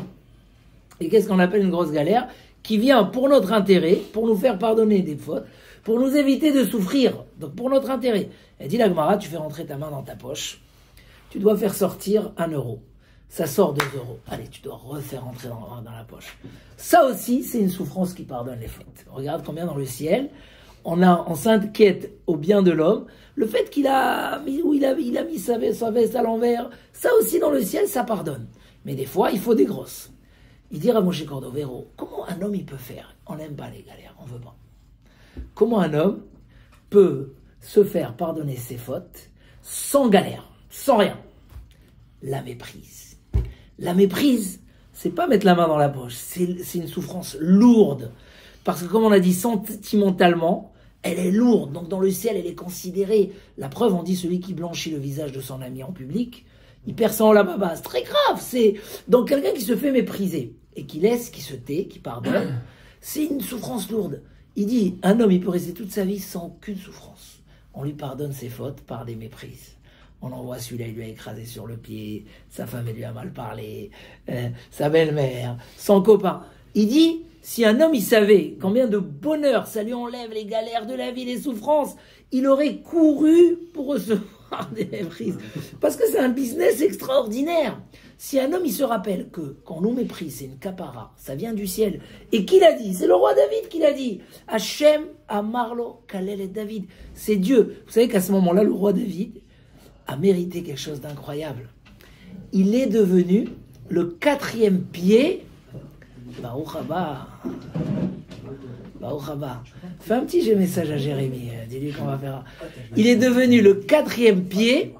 Et qu'est-ce qu'on appelle une grosse galère? Qui vient pour notre intérêt, pour nous faire pardonner des fautes, pour nous éviter de souffrir. Donc pour notre intérêt. Elle dit la Gemara, tu fais rentrer ta main dans ta poche, tu dois faire sortir 1 euro. Ça sort 2 euros. Allez, tu dois refaire rentrer dans la poche. Ça aussi, c'est une souffrance qui pardonne les fautes. Regarde combien dans le ciel, on s'inquiète au bien de l'homme. Le fait qu'il a mis sa veste à l'envers, ça aussi dans le ciel, ça pardonne. Mais des fois, il faut des grosses. Il dit à Moshe Cordovero, comment un homme il peut faire? On n'aime pas les galères, on veut pas. Comment un homme peut se faire pardonner ses fautes sans galère, sans rien? La méprise. La méprise, c'est pas mettre la main dans la poche, c'est une souffrance lourde. Parce que comme on a dit, sentimentalement, elle est lourde. Donc dans le ciel, elle est considérée. La preuve, on dit celui qui blanchit le visage de son ami en public, il perd son lababa. C'est très grave. C'est donc quelqu'un qui se fait mépriser et qui laisse, qui se tait, qui pardonne. C'est une souffrance lourde. Il dit, un homme, il peut rester toute sa vie sans aucune souffrance. On lui pardonne ses fautes par des méprises. On envoie celui-là, il lui a écrasé sur le pied, sa femme, elle lui a mal parlé, sa belle-mère, son copain. Il dit, si un homme, il savait combien de bonheur ça lui enlève les galères de la vie, les souffrances, il aurait couru pour recevoir des méprises. Parce que c'est un business extraordinaire. Si un homme, il se rappelle que quand on nous méprise, c'est une capara, ça vient du ciel. Et qui l'a dit? C'est le roi David qui l'a dit. Hachem Amarlo Kalel et David. C'est Dieu. Vous savez qu'à ce moment-là, le roi David a mérité quelque chose d'incroyable. Il est devenu le 4e pied. Baruch haba. Baruch haba. Fais un petit message à Jérémie. Dis-lui qu'on va faire. Il est devenu le 4e pied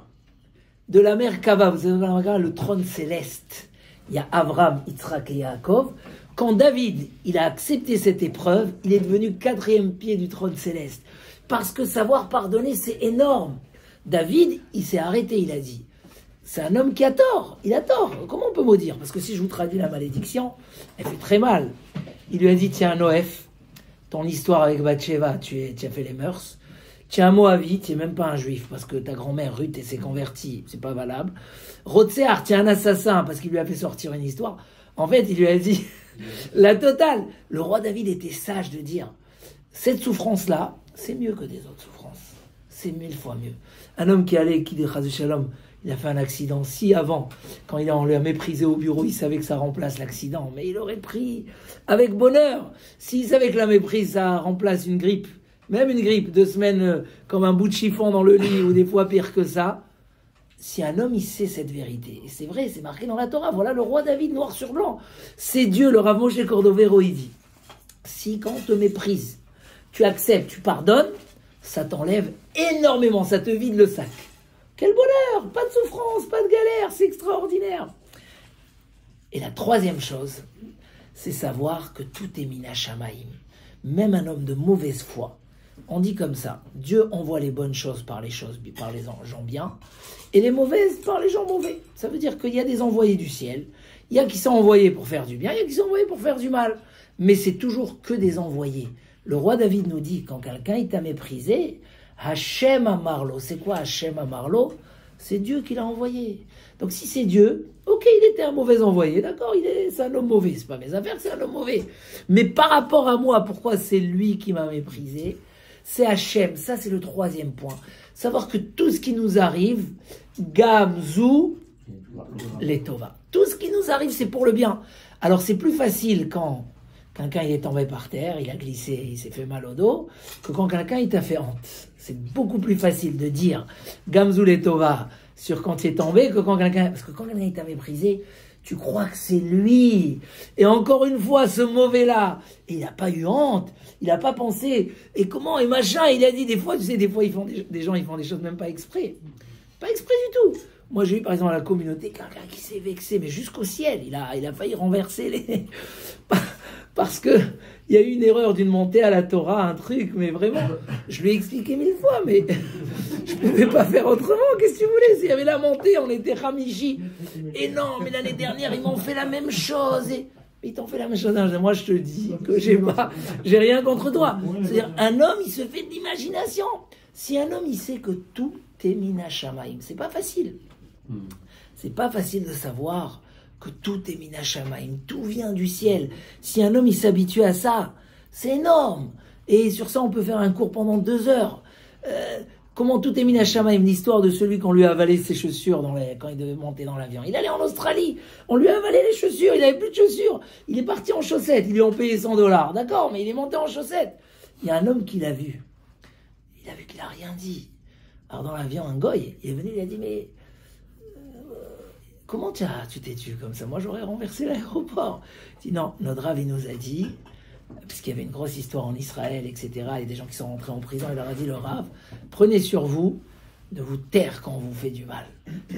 de la mer Kava. Vous savez, le trône céleste. Il y a Abraham, Yitzhak et Yaakov. Quand David, il a accepté cette épreuve, il est devenu 4e pied du trône céleste. Parce que savoir pardonner, c'est énorme. David, il s'est arrêté, il a dit. C'est un homme qui a tort. Il a tort. Comment on peut maudire? Parce que si je vous traduis la malédiction, elle fait très mal. Il lui a dit, tiens, Noëf, ton histoire avec Bathsheba, tu as fait les mœurs. Tu es un Moabite, tu n'es même pas un juif, parce que ta grand-mère Ruth, elle s'est convertie, c'est pas valable. Rotséar, tu es un assassin, parce qu'il lui a fait sortir une histoire. En fait, il lui a dit, la totale. Le roi David était sage de dire, cette souffrance-là, c'est mieux que des autres souffrances. C'est 1000 fois mieux. Un homme qui allait, qui décrase Shalom, il a fait un accident. Si avant, quand on l'a méprisé au bureau, il savait que ça remplace l'accident, mais il aurait pris avec bonheur. S'il savait que la méprise, ça remplace une grippe, même une grippe, 2 semaines comme un bout de chiffon dans le lit, ou des fois pire que ça, si un homme, il sait cette vérité, et c'est vrai, c'est marqué dans la Torah, voilà le roi David, noir sur blanc, c'est Dieu, le Rav Moshe Cordovero, il dit, si quand on te méprise, tu acceptes, tu pardonnes, ça t'enlève énormément, ça te vide le sac. Quel bonheur, pas de souffrance, pas de galère, c'est extraordinaire. Et la 3e chose, c'est savoir que tout est mina shamaim. Même un homme de mauvaise foi, on dit comme ça, Dieu envoie les bonnes choses par les gens bien, et les mauvaises par les gens mauvais. Ça veut dire qu'il y a des envoyés du ciel, il y a qui sont envoyés pour faire du bien, il y a qui sont envoyés pour faire du mal. Mais c'est toujours que des envoyés. Le roi David nous dit, quand quelqu'un il t'a méprisé, Hachem Amarlo, c'est quoi Hachem Amarlo? C'est Dieu qui l'a envoyé. Donc si c'est Dieu, ok, il était un mauvais envoyé, d'accord, c'est un homme mauvais, c'est pas mes affaires, c'est un homme mauvais. Mais par rapport à moi, pourquoi c'est lui qui m'a méprisé? C'est Hachem, ça c'est le 3e point. Savoir que tout ce qui nous arrive, Gamzu Letova. Tout ce qui nous arrive, c'est pour le bien. Alors c'est plus facile quand quelqu'un il est tombé par terre, il a glissé, il s'est fait mal au dos, que quand quelqu'un il t'a fait honte. C'est beaucoup plus facile de dire Gamzu Letova sur quand il est tombé que quand quelqu'un... Parce que quand quelqu'un il t'a méprisé, tu crois que c'est lui. Et encore une fois, ce mauvais-là, il n'a pas eu honte, il n'a pas pensé. Et comment, et machin, il a dit des fois, tu sais, des fois, des gens, ils font des choses même pas exprès. Pas exprès du tout. Moi, j'ai eu, par exemple, à la communauté, quelqu'un qui s'est vexé, mais jusqu'au ciel. Il a failli renverser les... Parce que il y a eu une erreur d'une montée à la Torah, un truc, mais vraiment, je lui ai expliqué 1000 fois, mais je ne pouvais pas faire autrement. Qu'est-ce que tu voulais? S'il y avait la montée, on était Hamishi. Et non, mais l'année dernière, ils m'ont fait la même chose. Et ils t'ont fait la même chose. Moi, je te dis que j'ai rien contre toi. C'est-à-dire, un homme, il se fait de l'imagination. Si un homme, il sait que tout est mina shamaim, c'est pas facile. C'est pas facile de savoir que tout est mina shamaim, tout vient du ciel. Si un homme il s'habitue à ça, c'est énorme. Et sur ça, on peut faire un cours pendant 2 heures. Comment tout est mina shamaim, l'histoire de celui qu'on lui a avalé ses chaussures quand il devait monter dans l'avion. Il allait en Australie, on lui a avalé les chaussures, il n'avait plus de chaussures. Il est parti en chaussettes, ils lui ont payé $100, d'accord, mais il est monté en chaussettes. Il y a un homme qui l'a vu. Il a vu qu'il n'a rien dit. Alors dans l'avion, un goy, il est venu, il a dit, mais... comment tu t'es tué comme ça? Moi, j'aurais renversé l'aéroport. Il dit non, notre Rav, il nous a dit, parce qu'il y avait une grosse histoire en Israël, etc., et des gens qui sont rentrés en prison, il leur a dit, le Rav, prenez sur vous de vous taire quand on vous fait du mal.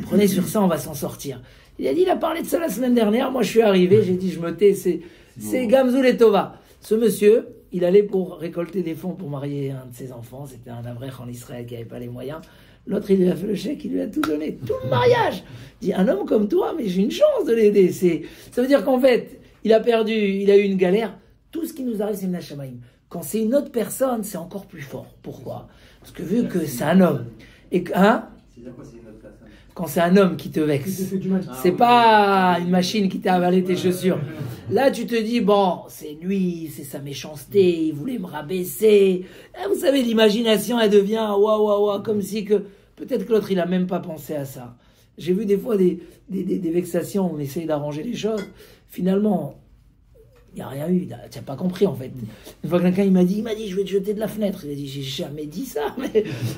Prenez sur ça, on va s'en sortir. Il a dit, il a parlé de ça la semaine dernière, moi je suis arrivé, j'ai dit, je me tais, c'est Gamzu Letova. Ce monsieur, il allait pour récolter des fonds pour marier un de ses enfants, c'était un avrech en Israël qui n'avait pas les moyens. L'autre, il lui a fait le chèque, il lui a tout donné, tout le mariage. Il dit, un homme comme toi, mais j'ai une chance de l'aider. Ça veut dire qu'en fait, il a eu une galère. Tout ce qui nous arrive, c'est Mina Shamaim. Quand c'est une autre personne, c'est encore plus fort. Pourquoi? Parce que vu que c'est un homme, et que, hein? Quand c'est un homme qui te vexe, c'est pas une machine qui t'a avalé tes chaussures. Là, tu te dis, bon, c'est lui, c'est sa méchanceté, il voulait me rabaisser. Vous savez, l'imagination, elle devient waouh, comme si que, peut-être que l'autre, il a même pas pensé à ça. J'ai vu des fois des vexations, on essaye d'arranger les choses. Finalement, il n'y a rien eu, tu n'as pas compris en fait. Une fois quelqu'un il m'a dit je vais te jeter de la fenêtre. Il a dit j'ai jamais dit ça,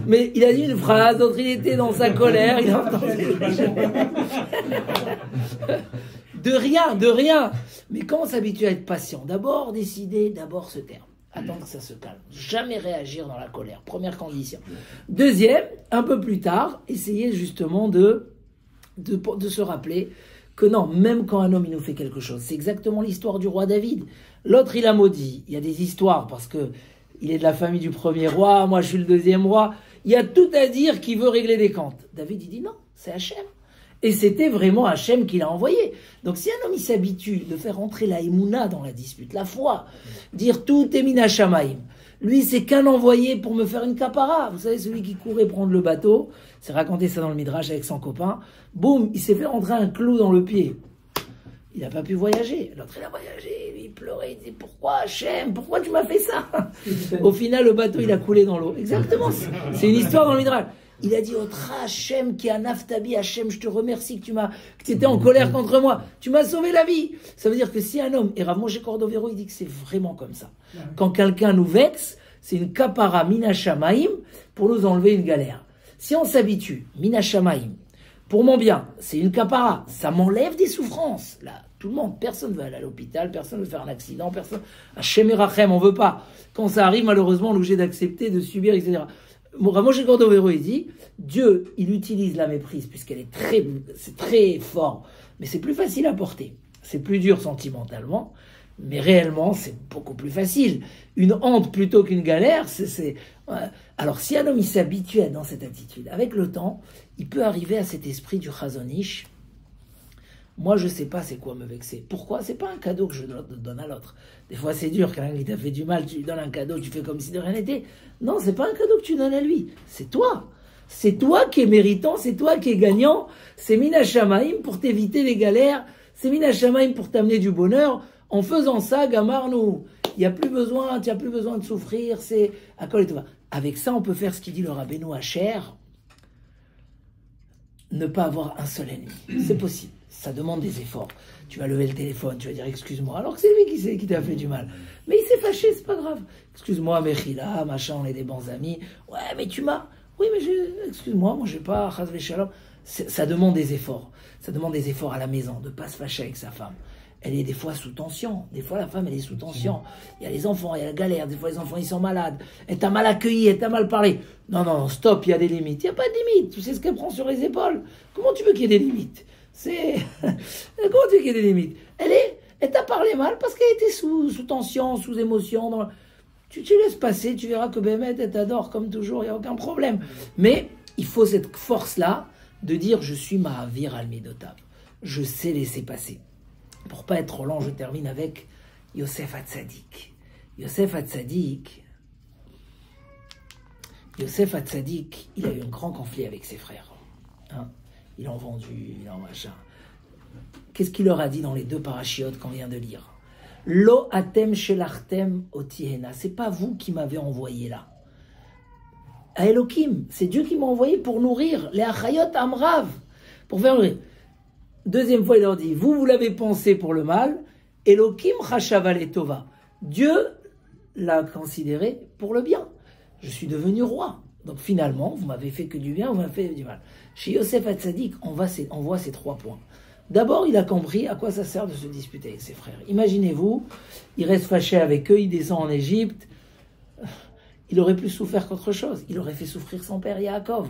mais il a dit une phrase, d'autres il était dans sa colère, il a entendu. De rien. Mais quand on s'habitue à être patient, d'abord décider, d'abord se taire. Attendre que ça se calme. Jamais réagir dans la colère. Première condition. Deuxième, un peu plus tard, essayer justement de se rappeler que non, même quand un homme il nous fait quelque chose, c'est exactement l'histoire du roi David. L'autre il a maudit. Il y a des histoires parce que il est de la famille du premier roi, moi je suis le deuxième roi. Il y a tout à dire qui veut régler des comptes. David il dit non, c'est Hachem. Et c'était vraiment Hachem qui l'a envoyé. Donc si un homme il s'habitue de faire entrer la émouna dans la dispute, la foi, dire tout est mina shamaim, lui c'est qu'un envoyé pour me faire une capara. Vous savez, celui qui courait prendre le bateau, c'est raconté ça dans le Midrash avec son copain, boum, il s'est fait rentrer un clou dans le pied. Il n'a pas pu voyager. L'autre il a voyagé, lui il pleurait, il disait pourquoi Hachem, pourquoi tu m'as fait ça? Au final le bateau il a coulé dans l'eau. Exactement, c'est une histoire dans le Midrash. Il a dit Otra Hachem qui a naftabi Hachem, je te remercie que tu étais en colère contre moi, tu m'as sauvé la vie. Ça veut dire que si un homme, et Rav Moshe Cordovero il dit que c'est vraiment comme ça. Quand quelqu'un nous vexe, c'est une kapara mina shamaim pour nous enlever une galère. Si on s'habitue, mina shamaim, pour mon bien, c'est une kapara, ça m'enlève des souffrances. Là, tout le monde, personne ne veut aller à l'hôpital, personne ne veut faire un accident, personne. Hachem et Rachem, on veut pas. Quand ça arrive, malheureusement, on est obligé d'accepter, de subir, etc. Moshe Cordovero, il dit, Dieu, il utilise la méprise puisqu'elle est c'est très fort, mais c'est plus facile à porter. C'est plus dur sentimentalement, mais réellement, c'est beaucoup plus facile. Une honte plutôt qu'une galère, Alors, si un homme, il s'habitue à être dans cette attitude, avec le temps, il peut arriver à cet esprit du Chazon Ish. Moi, je sais pas c'est quoi me vexer. Pourquoi? C'est pas un cadeau que je donne à l'autre. Des fois, c'est dur, quelqu'un qui t'a fait du mal, tu lui donnes un cadeau, tu fais comme si de rien n'était. Non, c'est pas un cadeau que tu donnes à lui. C'est toi. C'est toi qui es méritant, c'est toi qui es gagnant. C'est Mina Shamaim pour t'éviter les galères. C'est Mina Shamaim pour t'amener du bonheur. En faisant ça, Gamarnou, tu n'as plus besoin de souffrir. C'est à quoi tout va. Avec ça, on peut faire ce qu'il dit le Rabbeinu Asher. Ne pas avoir un seul ennemi. C'est possible. Ça demande des efforts. Tu vas lever le téléphone, tu vas dire excuse-moi, alors que c'est lui qui t'a fait du mal. Mais il s'est fâché, c'est pas grave. Excuse-moi, Mechila, machin, on est des bons amis. Ouais, mais tu m'as. Oui, mais excuse-moi, moi j'ai pas. Chazve Shalom. Ça demande des efforts. Ça demande des efforts à la maison, de pas se fâcher avec sa femme. Elle est des fois sous tension. Des fois, la femme, elle est sous tension. Il y a les enfants, il y a la galère. Des fois, les enfants, ils sont malades. Elle t'a mal accueilli, elle t'a mal parlé. Non, stop, il y a des limites. Il n'y a pas de limites. Tu sais ce qu'elle prend sur les épaules. Comment tu veux qu'il y ait des limites? Comment tu veux qu'il y ait des limites? Elle t'a parlé mal parce qu'elle était sous tension, sous émotion. Tu laisses passer, tu verras que Bémet, elle t'adore comme toujours, il n'y a aucun problème. Mais il faut cette force-là de dire je suis Mahavir al-Midotav. Je sais laisser passer. Pour pas être trop lent, je termine avec Yosef Hatzadik. Yosef Hatzadik, il a eu un grand conflit avec ses frères. Hein? Ils l'ont vendu, il en machin. Qu'est-ce qu'il leur a dit dans les deux parachiotes qu'on vient de lire? Lo atem shelartem otihena. C'est pas vous qui m'avez envoyé là. À Elohim, c'est Dieu qui m'a envoyé pour nourrir les achayot amrav, pour faire nourrir. Deuxième fois, il leur dit, vous l'avez pensé pour le mal, Elohim chashav letova. Dieu l'a considéré pour le bien. Je suis devenu roi. Donc finalement, vous m'avez fait que du bien, vous m'avez fait du mal. Chez Yosef Hatzadik, on voit ces 3 points. D'abord, il a compris à quoi ça sert de se disputer avec ses frères. Imaginez-vous, il reste fâché avec eux, il descend en Égypte. Il aurait plus souffert qu'autre chose. Il aurait fait souffrir son père Yaakov.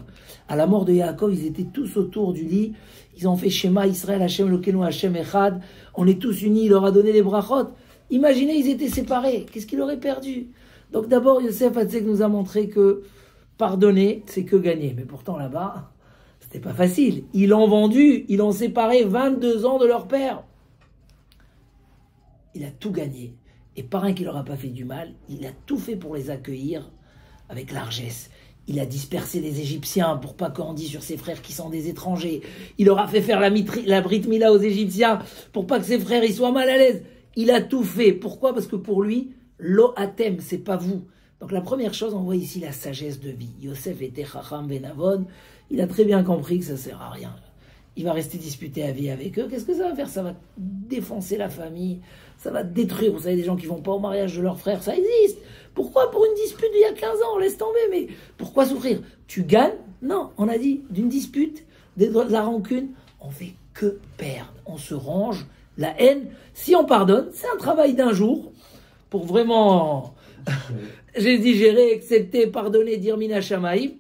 À la mort de Yaakov, ils étaient tous autour du lit. Ils ont fait Shema Israël, Hashem Elokeinu, Hashem Echad. On est tous unis, il leur a donné les brachot. Imaginez, ils étaient séparés. Qu'est-ce qu'il aurait perdu? Donc d'abord, Yosef Hatzadik nous a montré que pardonner, c'est que gagner. Mais pourtant là-bas, c'était pas facile. Ils l'ont vendu, ils l'ont séparé 22 ans de leur père. Il a tout gagné. et par un qui leur a pas fait du mal, il a tout fait pour les accueillir avec largesse. Il a dispersé les Égyptiens pour pas qu'on dise sur ses frères qui sont des étrangers. Il leur a fait faire la Brit Mila aux Égyptiens pour pas que ses frères ils soient mal à l'aise. Il a tout fait. Pourquoi? Parce que pour lui, lo atem, c'est pas vous. Donc la première chose, on voit ici la sagesse de vie. Yosef était chacham venavon. Il a très bien compris que ça sert à rien. Il va rester disputer à vie avec eux. Qu'est-ce que ça va faire? Ça va défoncer la famille. Ça va détruire. Vous savez, des gens qui vont pas au mariage de leurs frères, ça existe. Pourquoi? Pour une dispute d'il y a 15 ans, laisse tomber. Mais pourquoi souffrir? Tu gagnes? Non, on a dit, d'une dispute, de la rancune, on fait que perdre. On se range. La haine, si on pardonne, c'est un travail d'un jour pour vraiment, j'ai digéré, accepter, pardonner, dire mina shamaïm.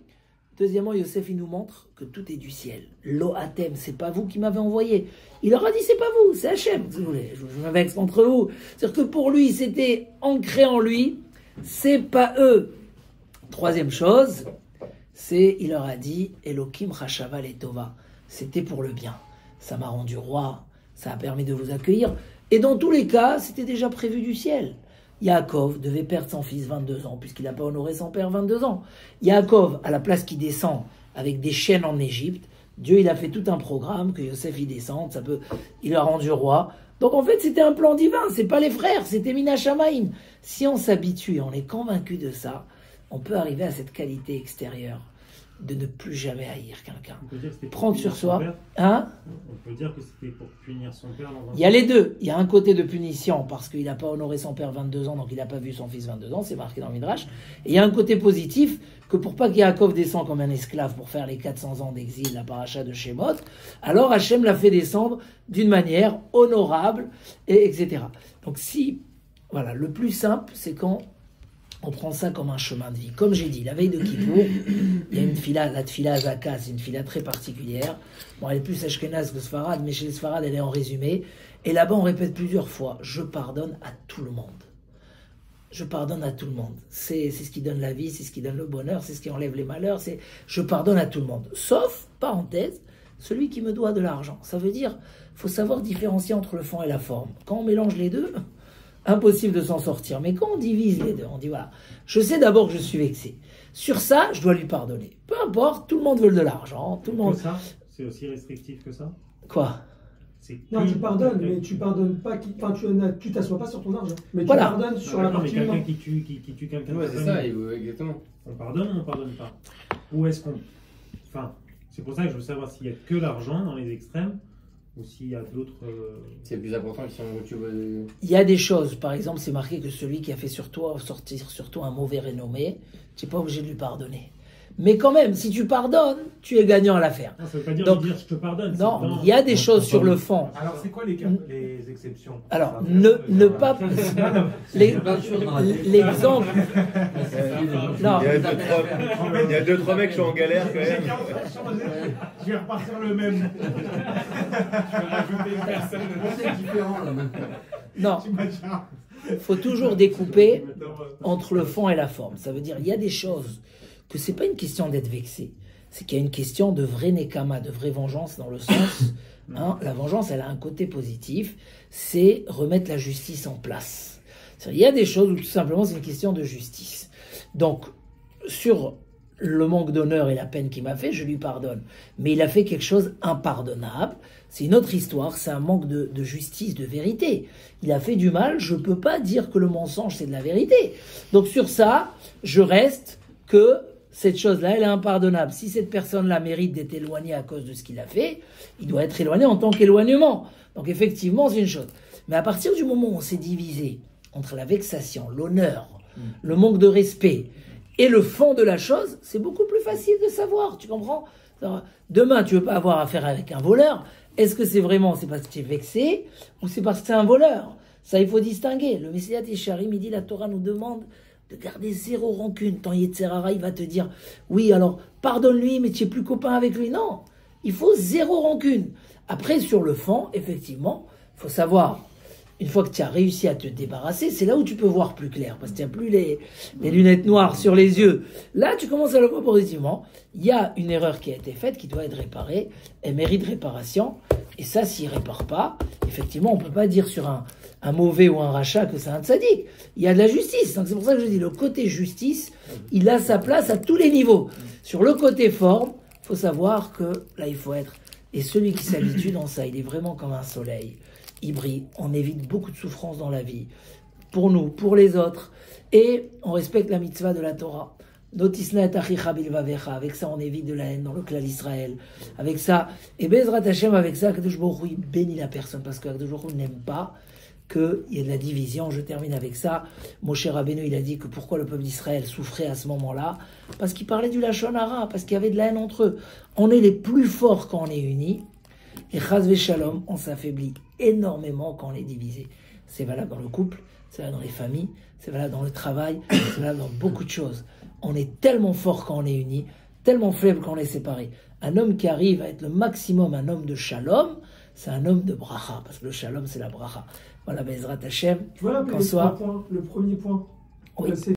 Deuxièmement, Yosef, il nous montre que tout est du ciel. Lo atem, c'est pas vous qui m'avez envoyé. Il leur a dit, c'est pas vous, c'est Hachem, si vous voulez. Je m'invexe entre vous. C'est-à-dire que pour lui, c'était ancré en lui, c'est pas eux. Troisième chose, c'est, il leur a dit, Elokim Chashava Letova. C'était pour le bien. Ça m'a rendu roi, ça a permis de vous accueillir. Et dans tous les cas, c'était déjà prévu du ciel. Yaakov devait perdre son fils 22 ans, puisqu'il n'a pas honoré son père 22 ans. Yaakov, à la place qu'il descend avec des chaînes en Égypte, Dieu il a fait tout un programme, que Yosef il descende, il l'a rendu roi. Donc en fait c'était un plan divin, c'est pas les frères, c'était Mina Shamaïm. Si on s'habitue, on est convaincu de ça, on peut arriver à cette qualité extérieure de ne plus jamais haïr quelqu'un. Prendre sur soi. Hein? On peut dire que c'était pour punir son père. Il y a les deux. Il y a un côté de punition parce qu'il n'a pas honoré son père 22 ans, donc il n'a pas vu son fils 22 ans, c'est marqué dans le Midrash. Et il y a un côté positif que pour pas qu'Yaakov descende comme un esclave pour faire les 400 ans d'exil, la paracha de Shemot, alors Hachem l'a fait descendre d'une manière honorable, etc. Donc voilà, le plus simple, c'est quand on prend ça comme un chemin de vie. Comme j'ai dit, la veille de Kippour, il y a une fila, la tfila Azaka, c'est une fila très particulière. Bon, elle est plus ashkénaze que Sfarad, mais chez les Sfarad, elle est en résumé. Et là-bas, on répète plusieurs fois, je pardonne à tout le monde. Je pardonne à tout le monde. C'est ce qui donne la vie, c'est ce qui donne le bonheur, c'est ce qui enlève les malheurs, c'est je pardonne à tout le monde. Sauf, parenthèse, celui qui me doit de l'argent. Ça veut dire, faut savoir différencier entre le fond et la forme. Quand on mélange les deux, impossible de s'en sortir. Mais quand on divise les deux, on dit voilà, je sais d'abord que je suis vexé. Sur ça, je dois lui pardonner. Peu importe, tout le monde veut de l'argent, tout le monde. Ça, c'est aussi restrictif que ça. Quoi? Non, tu pardonnes, mais tu pardonnes pas. Enfin, tu t'assois pas sur ton argent, mais tu voilà. pardonnes sur la partie quelqu'un humaine. qui tue quelqu'un. Ouais, c'est ça, exactement. On pardonne ou on pardonne pas? Ou est-ce qu'on. Enfin, c'est pour ça que je veux savoir s'il y a que l'argent dans les extrêmes. Ou s'il y a d'autres... C'est plus important que si on Il y a des choses, par exemple, c'est marqué que celui qui a fait sur toi sortir sur toi un mauvais renommé, tu n'es pas obligé de lui pardonner. Mais quand même, si tu pardonnes, tu es gagnant à l'affaire. Non, ça ne veut pas dire, donc, dire je te pardonne. Non, il y a des choses sur le fond. Alors, c'est quoi les exceptions? Alors, ne pas... L'exemple... Non. Il y a deux, trois mecs qui sont en galère quand même. Je vais repartir le même. Je vais rajouter une personne. C'est différent là maintenant. Non. Il faut toujours découper entre le fond et la forme. Ça veut dire il y a des choses que c'est pas une question d'être vexé, c'est qu'il y a une question de vrai nekama, de vraie vengeance dans le sens, la vengeance elle a un côté positif, c'est remettre la justice en place. Il y a des choses où tout simplement c'est une question de justice. Donc sur le manque d'honneur et la peine qu'il m'a fait, je lui pardonne. Mais il a fait quelque chose impardonnable. C'est une autre histoire, c'est un manque de justice, de vérité. Il a fait du mal, je ne peux pas dire que le mensonge c'est de la vérité. Donc sur ça, je reste que cette chose-là, elle est impardonnable. Si cette personne-là mérite d'être éloignée à cause de ce qu'il a fait, il doit être éloigné en tant qu'éloignement. Donc effectivement, c'est une chose. Mais à partir du moment où on s'est divisé entre la vexation, l'honneur, le manque de respect et le fond de la chose, c'est beaucoup plus facile de savoir, tu comprends? Demain, tu ne veux pas avoir affaire avec un voleur. Est-ce que c'est parce que tu es vexé ou c'est parce que c'est un voleur? Ça, il faut distinguer. Le Messiah Tisharim, il dit, la Torah nous demande de garder zéro rancune. Tant Yetzerara, il va te dire, oui, alors, pardonne-lui, mais tu n'es plus copain avec lui. Non, il faut zéro rancune. Après, sur le fond, effectivement, il faut savoir, une fois que tu as réussi à te débarrasser, c'est là où tu peux voir plus clair, parce que tu n'as plus les lunettes noires sur les yeux. Là, tu commences à le voir positivement. Il y a une erreur qui a été faite, qui doit être réparée, elle mérite réparation, et ça, s'il ne répare pas, effectivement, on ne peut pas dire sur un mauvais ou un rachat que c'est un tzaddik. Il y a de la justice. Donc c'est pour ça que je dis, le côté justice, il a sa place à tous les niveaux. Sur le côté forme, il faut savoir que là, il faut être... Et celui qui s'habitue dans ça, il est vraiment comme un soleil. Il brille. On évite beaucoup de souffrances dans la vie. Pour nous, pour les autres. Et on respecte la mitzvah de la Torah. Notisna et achicha bilvavecha. Avec ça, on évite de la haine dans le clan d'Israël. Avec ça, et Bezrat Hashem, avec ça, Kadosh Baruch Hu, il bénit la personne. Parce que Kadosh Baruch Hu n'aime pas qu'il y ait de la division. Je termine avec ça. Moshe Rabbeinu, il a dit que pourquoi le peuple d'Israël souffrait à ce moment-là. Parce qu'il parlait du Lachon Hara. Parce qu'il y avait de la haine entre eux. On est les plus forts quand on est unis. Et Chas Veshalom, on s'affaiblit énormément quand on est divisé. C'est valable dans le couple, c'est valable dans les familles, c'est valable dans le travail, c'est valable dans beaucoup de choses. On est tellement fort quand on est unis, tellement faible quand on est séparés. Un homme qui arrive à être le maximum un homme de shalom, c'est un homme de bracha, parce que le shalom c'est la bracha. Voilà, Bezrat Hashem. Tu vois là, qu'en soit... le premier point. Oui.